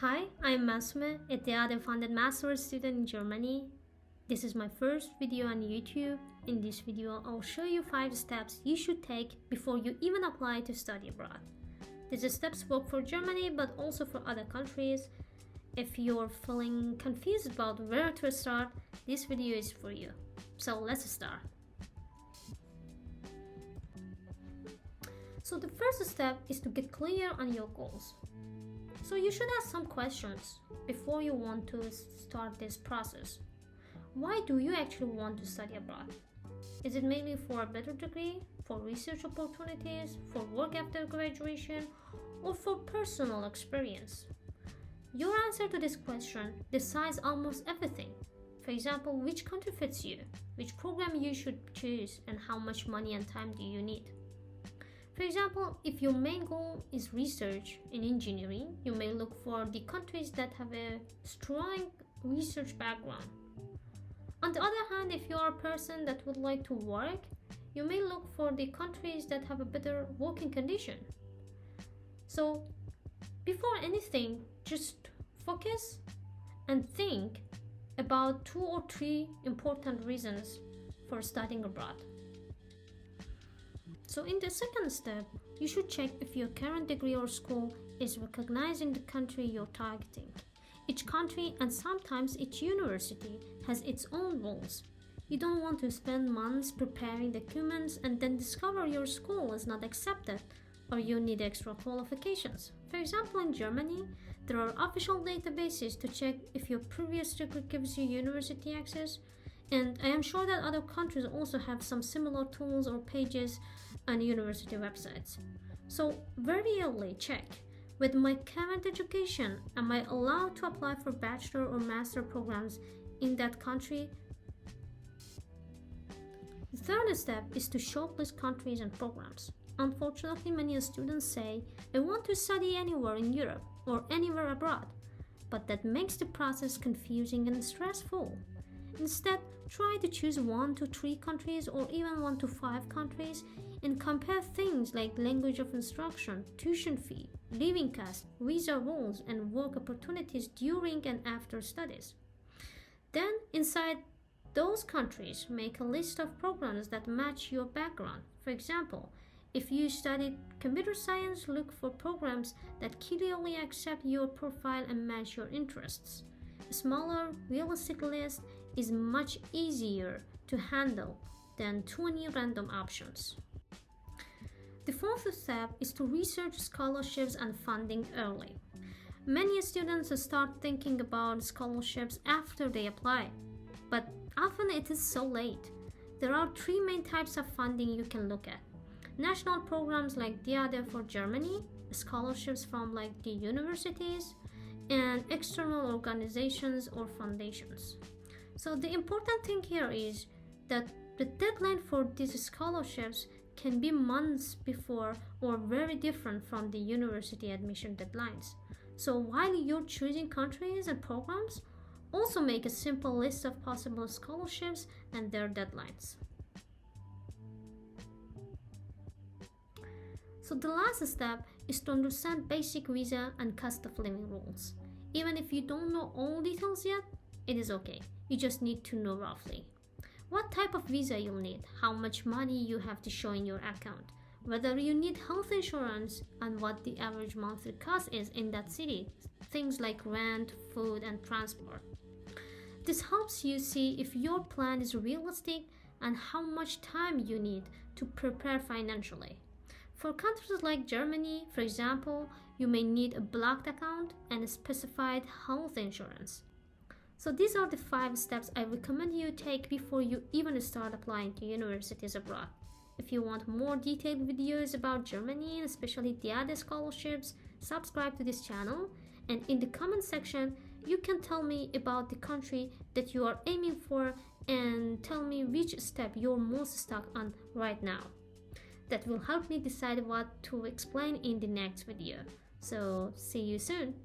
Hi, I'm Masoume, a theater-funded master's student in Germany. This is my first video on YouTube. In this video, I'll show you 5 steps you should take before you even apply to study abroad. These steps work for Germany but also for other countries. If you're feeling confused about where to start, this video is for you. So let's start. So the first step is to get clear on your goals. So you should ask some questions before you want to start this process. Why do you actually want to study abroad? Is it mainly for a better degree, for research opportunities, for work after graduation, or for personal experience? Your answer to this question decides almost everything. For example, which country fits you, which program you should choose, and how much money and time do you need. For example, if your main goal is research in engineering, you may look for the countries that have a strong research background. On the other hand, if you are a person that would like to work, you may look for the countries that have a better working condition. So, before anything, just focus and think about 2 or 3 important reasons for studying abroad. So in the second step, you should check if your current degree or school is recognizing the country you're targeting. Each country and sometimes each university has its own rules. You don't want to spend months preparing documents and then discover your school is not accepted or you need extra qualifications. For example, in Germany, there are official databases to check if your previous degree gives you university access, and I am sure that other countries also have some similar tools or pages on university websites. So very early check, with my current education, am I allowed to apply for bachelor or master programs in that country? The third step is to shortlist countries and programs. Unfortunately, many students say, I want to study anywhere in Europe or anywhere abroad, but that makes the process confusing and stressful. Instead, try to choose 1 to 3 countries or even 1 to 5 countries and compare things like language of instruction, tuition fee, living costs, visa rules, and work opportunities during and after studies. Then, inside those countries, make a list of programs that match your background. For example, if you studied computer science, look for programs that clearly accept your profile and match your interests. A smaller, realistic list is much easier to handle than 20 random options. The fourth step is to research scholarships and funding early. Many students start thinking about scholarships after they apply, but often it is so late. There are 3 main types of funding you can look at. National programs like DAAD for Germany, scholarships from like the universities, and external organizations or foundations. So the important thing here is that the deadline for these scholarships can be months before or very different from the university admission deadlines. So while you're choosing countries and programs, also make a simple list of possible scholarships and their deadlines. So the last step is to understand basic visa and cost of living rules. Even if you don't know all details yet, it is okay. You just need to know roughly what type of visa you'll need, how much money you have to show in your account, whether you need health insurance, and what the average monthly cost is in that city, things like rent, food, and transport. This helps you see if your plan is realistic and how much time you need to prepare financially. For countries like Germany, for example, you may need a blocked account and a specified health insurance. So these are the 5 steps I recommend you take before you even start applying to universities abroad. If you want more detailed videos about Germany and especially DAAD scholarships, subscribe to this channel, and in the comment section you can tell me about the country that you are aiming for and tell me which step you're most stuck on right now. That will help me decide what to explain in the next video. So see you soon.